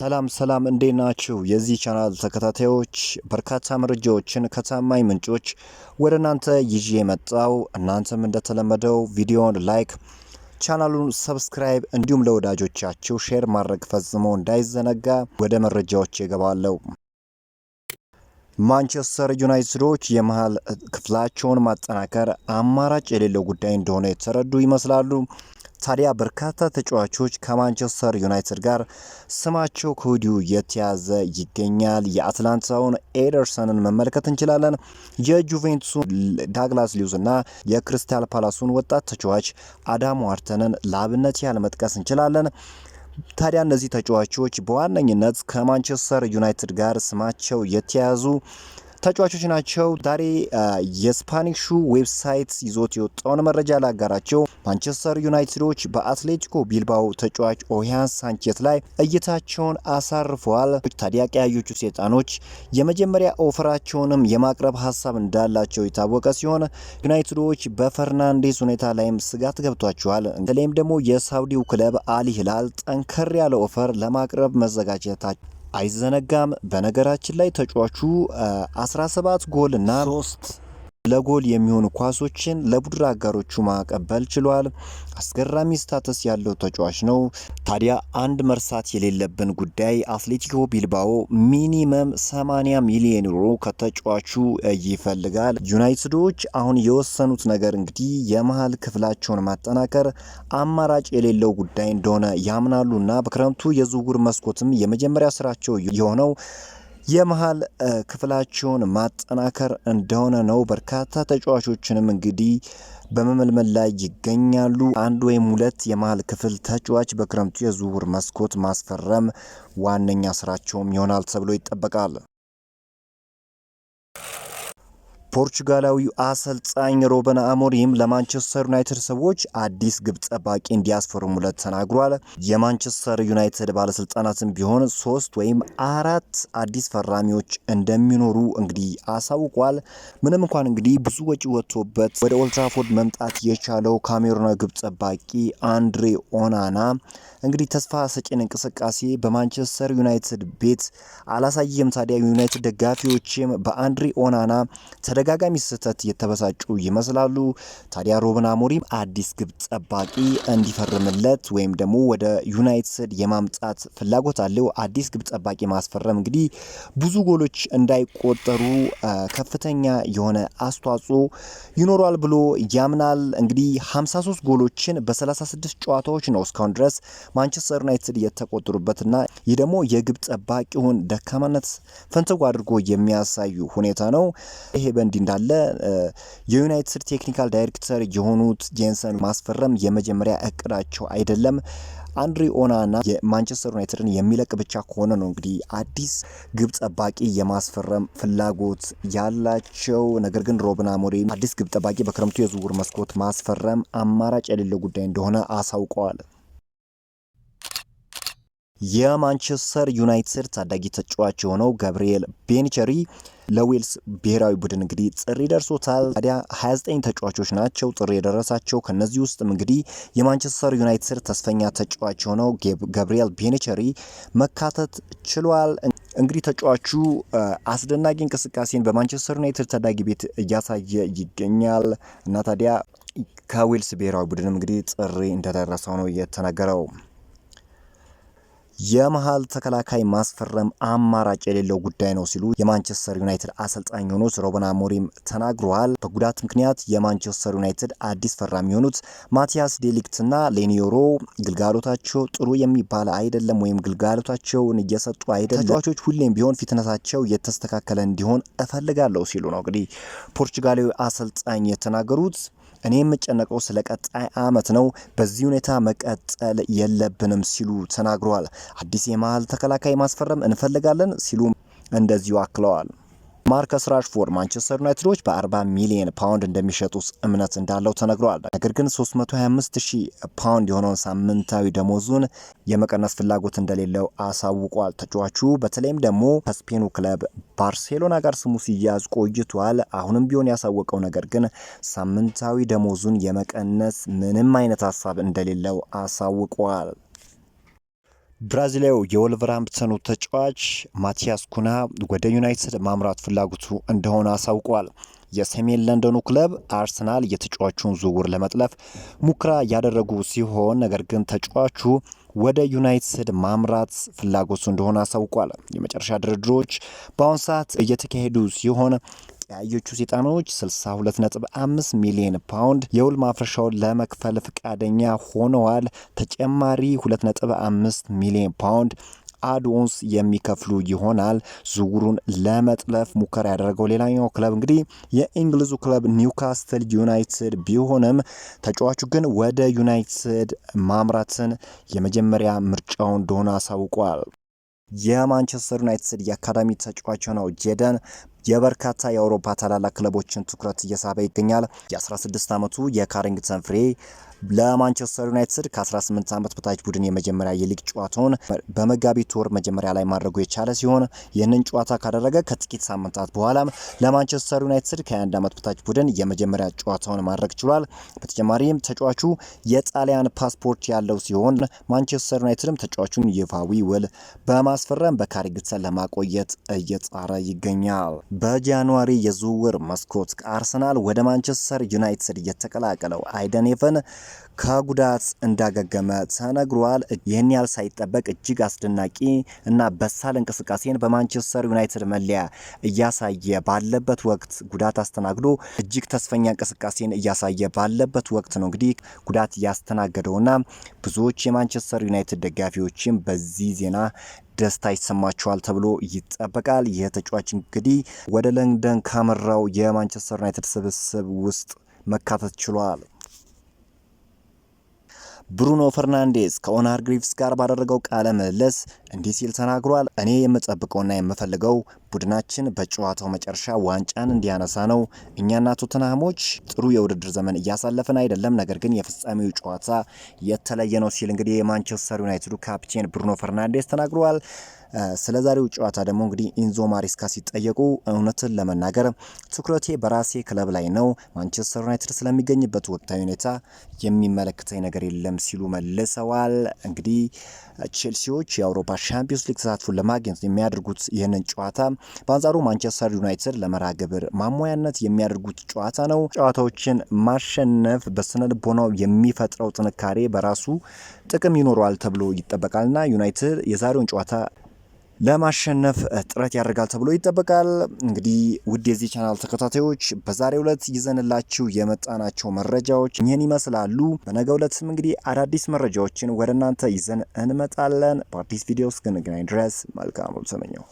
ሰላም እንዴት ናችሁ? የዚህ ቻናል ተከታታዮች በርካታ መረጃዎችን ከታማኝ ምንጮች ወደ እናንተ ይዤ መጣው። እናንተም እንደተለመደው ቪዲዮውን ላይክ፣ ቻናሉን ሰብስክራይብ እንዲሁም ለወዳጆቻችሁ ሼር ማድረግ ፈጽሞ እንዳይዘነጋ። ወደ መረጃዎች ይገባለሁ። ማንቸስተር ዩናይትዶች የመሃል ክፍላቸውን ማጠናከር አማራጭ የሌለው ጉዳይ እንደሆነ የተረዱ ይመስላሉ። ታዲያ በርካታ ተጫዋቾች ከማንቸስተር ዩናይትድ ጋር ስማቸው ከወዲሁ የተያዘ ይገኛል። የአትላንታውን ኤደርሰንን መመልከት እንችላለን። የጁቬንቱሱን ዳግላስ ሉዊዝ እና የክሪስታል ፓላሱን ወጣት ተጫዋች አዳም ዋርተንን ለአብነት ያህል መጥቀስ እንችላለን። ታዲያ እነዚህ ተጫዋቾች በዋነኝነት ከማንቸስተር ዩናይትድ ጋር ስማቸው የተያዙ ተጫዋቾች ናቸው። ዛሬ የስፓኒሹ ዌብሳይት ይዞት የወጣውን መረጃ ላጋራቸው። ማንቸስተር ዩናይትዶች በአትሌቲኮ ቢልባኦ ተጫዋች ኦያን ሳንቼዝ ላይ እይታቸውን አሳርፈዋል። ታዲያ ቀያዮቹ ሰይጣኖች የመጀመሪያ ኦፈራቸውንም የማቅረብ ሀሳብ እንዳላቸው የታወቀ ሲሆን ዩናይትዶች በፈርናንዴዝ ሁኔታ ላይም ስጋት ገብቷቸዋል። በተለይም ደግሞ የሳውዲው ክለብ አል ሂላል ጠንከር ያለ ኦፈር ለማቅረብ መዘጋጀታቸው አይዘነጋም። በነገራችን ላይ ተጫዋቹ 17 ጎል እና 3 ለጎል የሚሆኑ ኳሶችን ለቡድን አጋሮቹ ማቀበል ችሏል። አስገራሚ ስታተስ ያለው ተጫዋች ነው። ታዲያ አንድ መርሳት የሌለብን ጉዳይ አትሌቲኮ ቢልባኦ ሚኒመም 80 ሚሊዮን ዩሮ ከተጫዋቹ ይፈልጋል። ዩናይትዶች አሁን የወሰኑት ነገር እንግዲህ የመሃል ክፍላቸውን ማጠናከር አማራጭ የሌለው ጉዳይ እንደሆነ ያምናሉና በክረምቱ የዝውውር መስኮትም የመጀመሪያ ስራቸው የሆነው የመሃል ክፍላቸውን ማጠናከር እንደሆነ ነው። በርካታ ተጫዋቾችንም እንግዲህ በመመልመል ላይ ይገኛሉ። አንድ ወይም ሁለት የመሃል ክፍል ተጫዋች በክረምቱ የዝውውር መስኮት ማስፈረም ዋነኛ ስራቸውም ይሆናል ተብሎ ይጠበቃል። ፖርቹጋላዊው አሰልጣኝ ሮበን አሞሪም ለማንቸስተር ዩናይትድ ሰዎች አዲስ ግብ ጠባቂ እንዲያስፈርሙለት ተናግሯል። የማንቸስተር ዩናይትድ ባለስልጣናትም ቢሆን 3 ወይም 4 አዲስ ፈራሚዎች እንደሚኖሩ እንግዲህ አሳውቋል። ምንም እንኳን እንግዲህ ብዙ ወጪ ወጥቶበት ወደ ኦልትራፎርድ መምጣት የቻለው ካሜሩናዊ ግብ ጠባቂ አንድሬ ኦናና እንግዲህ ተስፋ ሰጪን እንቅስቃሴ በማንቸስተር ዩናይትድ ቤት አላሳየም። ታዲያ ዩናይትድ ደጋፊዎችም በአንድሬ ኦናና ተደጋጋሚ ስህተት የተበሳጩ ይመስላሉ። ታዲያ ሮበን አሞሪም አዲስ ግብ ጠባቂ እንዲፈርምለት ወይም ደግሞ ወደ ዩናይትድ የማምጣት ፍላጎት አለው። አዲስ ግብ ጠባቂ ማስፈረም እንግዲህ ብዙ ጎሎች እንዳይቆጠሩ ከፍተኛ የሆነ አስተዋጽኦ ይኖራል ብሎ ያምናል። እንግዲህ 53 ጎሎችን በ36 ጨዋታዎች ነው እስካሁን ድረስ ማንቸስተር ዩናይትድ የተቆጠሩበትና ይህ ደግሞ የግብ ጠባቂውን ደካማነት ፈንተው አድርጎ የሚያሳዩ ሁኔታ ነው። ይሄ በእንዲህ እንዳለ የዩናይትድ ቴክኒካል ዳይሬክተር የሆኑት ጄንሰን ማስፈረም የመጀመሪያ እቅዳቸው አይደለም። አንድሬ ኦናና የማንቸስተር ዩናይትድን የሚለቅ ብቻ ከሆነ ነው እንግዲህ አዲስ ግብ ጠባቂ የማስፈረም ፍላጎት ያላቸው። ነገር ግን ሮበን አሞሪም አዲስ ግብ ጠባቂ በክረምቱ የዝውውር መስኮት ማስፈረም አማራጭ የሌለው ጉዳይ እንደሆነ አሳውቀዋል። የማንቸስተር ዩናይትድ ታዳጊ ተጫዋች የሆነው ገብርኤል ቤንቸሪ ለዌልስ ብሔራዊ ቡድን እንግዲህ ጥሪ ደርሶታል። ታዲያ 29 ተጫዋቾች ናቸው ጥሪ የደረሳቸው። ከነዚህ ውስጥም እንግዲህ የማንቸስተር ዩናይትድ ተስፈኛ ተጫዋች የሆነው ገብርኤል ቤንቸሪ መካተት ችሏል። እንግዲህ ተጫዋቹ አስደናቂ እንቅስቃሴን በማንቸስተር ዩናይትድ ታዳጊ ቤት እያሳየ ይገኛል እና ታዲያ ከዌልስ ብሔራዊ ቡድንም እንግዲህ ጥሪ እንደደረሰው ነው የተነገረው። የመሃል ተከላካይ ማስፈረም አማራጭ የሌለው ጉዳይ ነው ሲሉ የማንቸስተር ዩናይትድ አሰልጣኝ የሆኑት ሮበን አሞሪም ተናግረዋል። በጉዳት ምክንያት የማንቸስተር ዩናይትድ አዲስ ፈራሚ የሆኑት ማቲያስ ዴሊክትና ሌኒዮሮ ግልጋሎታቸው ጥሩ የሚባል አይደለም ወይም ግልጋሎታቸውን እየሰጡ አይደለም። ተጫዋቾች ሁሌም ቢሆን ፊትነሳቸው የተስተካከለ እንዲሆን እፈልጋለሁ ሲሉ ነው እንግዲህ ፖርቹጋላዊ አሰልጣኝ የተናገሩት። እኔ የምጨነቀው ስለ ቀጣይ አመት ነው። በዚህ ሁኔታ መቀጠል የለብንም ሲሉ ተናግረዋል። አዲስ የመሃል ተከላካይ ማስፈረም እንፈልጋለን ሲሉ እንደዚሁ አክለዋል። ማርከስ ራሽፎርድ ማንቸስተር ዩናይትዶች በ40 ሚሊዮን ፓውንድ እንደሚሸጡት እምነት እንዳለው ተነግሯል። ነገር ግን 325,000 ፓውንድ የሆነውን ሳምንታዊ ደሞዙን የመቀነስ ፍላጎት እንደሌለው አሳውቋል። ተጫዋቹ በተለይም ደግሞ ከስፔኑ ክለብ ባርሴሎና ጋር ስሙ ሲያዝ ቆይቷል። አሁንም ቢሆን ያሳወቀው ነገር ግን ሳምንታዊ ደሞዙን የመቀነስ ምንም አይነት ሀሳብ እንደሌለው አሳውቋል። ብራዚላዊው የወልቨርሃምፕተኑ ተጫዋች ማቲያስ ኩና ወደ ዩናይትድ ማምራት ፍላጎቱ እንደሆነ አሳውቋል። የሰሜን ለንደኑ ክለብ አርሰናል የተጫዋቹን ዝውውር ለመጥለፍ ሙከራ ያደረጉ ሲሆን ነገር ግን ተጫዋቹ ወደ ዩናይትድ ማምራት ፍላጎቱ እንደሆነ አሳውቋል። የመጨረሻ ድርድሮች በአሁኑ ሰዓት እየተካሄዱ ሲሆን ቀያዮቹ ሰይጣኖች 62.5 ሚሊዮን ፓውንድ የውል ማፍረሻውን ለመክፈል ፈቃደኛ ሆነዋል። ተጨማሪ 2.5 ሚሊዮን ፓውንድ አድኦንስ የሚከፍሉ ይሆናል። ዝውውሩን ለመጥለፍ ሙከራ ያደረገው ሌላኛው ክለብ እንግዲህ የእንግሊዙ ክለብ ኒውካስትል ዩናይትድ ቢሆንም ተጫዋቹ ግን ወደ ዩናይትድ ማምራትን የመጀመሪያ ምርጫው እንደሆነ አሳውቋል። የማንቸስተር ዩናይትድ የአካዳሚ ተጫዋች ነው ጄደን የበርካታ የአውሮፓ ታላላቅ ክለቦችን ትኩረት እየሳበ ይገኛል። የ16 ዓመቱ የካሪንግተን ፍሬ ለማንቸስተር ዩናይትድ ከ18 ዓመት በታች ቡድን የመጀመሪያ የሊግ ጨዋታውን በመጋቢት ወር መጀመሪያ ላይ ማድረጉ የቻለ ሲሆን ይህንን ጨዋታ ካደረገ ከጥቂት ሳምንታት በኋላም ለማንቸስተር ዩናይትድ ከ21 ዓመት በታች ቡድን የመጀመሪያ ጨዋታውን ማድረግ ችሏል። በተጨማሪም ተጫዋቹ የጣሊያን ፓስፖርት ያለው ሲሆን ማንቸስተር ዩናይትድም ተጫዋቹን ይፋዊ ውል በማስፈረም በካሪንግተን ለማቆየት እየጣረ ይገኛል። በጃንዋሪ የዝውውር መስኮት ከአርሰናል ወደ ማንቸስተር ዩናይትድ የተቀላቀለው አይደን ኤቨን ከጉዳት እንዳገገመ ተነግሯል። ይህን ያህል ሳይጠበቅ እጅግ አስደናቂ እና በሳል እንቅስቃሴን በማንቸስተር ዩናይትድ መለያ እያሳየ ባለበት ወቅት ጉዳት አስተናግዶ እጅግ ተስፈኛ እንቅስቃሴን እያሳየ ባለበት ወቅት ነው እንግዲህ ጉዳት ያስተናገደውና ብዙዎች የማንቸስተር ዩናይትድ ደጋፊዎችም በዚህ ዜና ደስታ ይሰማቸዋል ተብሎ ይጠበቃል። ይህ ተጫዋች እንግዲህ ወደ ለንደን ካመራው የማንቸስተር ዩናይትድ ስብስብ ውስጥ መካተት ችሏል። ብሩኖ ፈርናንዴዝ ከኦናር ግሪቭስ ጋር ባደረገው ቃለ ምልልስ እንዲህ ሲል ተናግሯል። እኔ የምጠብቀውና የምፈልገው ቡድናችን በጨዋታው መጨረሻ ዋንጫን እንዲያነሳ ነው። እኛና ቶተንሃሞች ጥሩ የውድድር ዘመን እያሳለፍን አይደለም፣ ነገር ግን የፍጻሜው ጨዋታ የተለየ ነው ሲል እንግዲህ የማንቸስተር ዩናይትዱ ካፕቴን ብሩኖ ፈርናንዴዝ ተናግሯል። ስለ ዛሬው ጨዋታ ደግሞ እንግዲህ ኢንዞ ማሪስካ ሲጠየቁ እውነትን ለመናገር ትኩረቴ በራሴ ክለብ ላይ ነው፣ ማንቸስተር ዩናይትድ ስለሚገኝበት ወቅታዊ ሁኔታ የሚመለከተኝ ነገር የለም ሲሉ መልሰዋል። እንግዲህ ቼልሲዎች የአውሮፓ ሻምፒዮንስ ሊግ ተሳትፎን ለማግኘት የሚያደርጉት ይህንን ጨዋታ፣ በአንጻሩ ማንቸስተር ዩናይትድ ለመርሃ ግብር ማሟያነት የሚያደርጉት ጨዋታ ነው። ጨዋታዎችን ማሸነፍ በስነ ልቦናው የሚፈጥረው ጥንካሬ በራሱ ጥቅም ይኖረዋል ተብሎ ይጠበቃልና ዩናይትድ የዛሬውን ጨዋታ ለማሸነፍ ጥረት ያደርጋል ተብሎ ይጠበቃል። እንግዲህ ውድ የዚህ ቻናል ተከታታዮች በዛሬው ዕለት ይዘንላችሁ የመጣናቸው መረጃዎች ይህን ይመስላሉ። በነገው ዕለትም እንግዲህ አዳዲስ መረጃዎችን ወደ እናንተ ይዘን እንመጣለን። በአዲስ ቪዲዮ እስክንገናኝ ድረስ መልካም ሁሉ ተመኘው።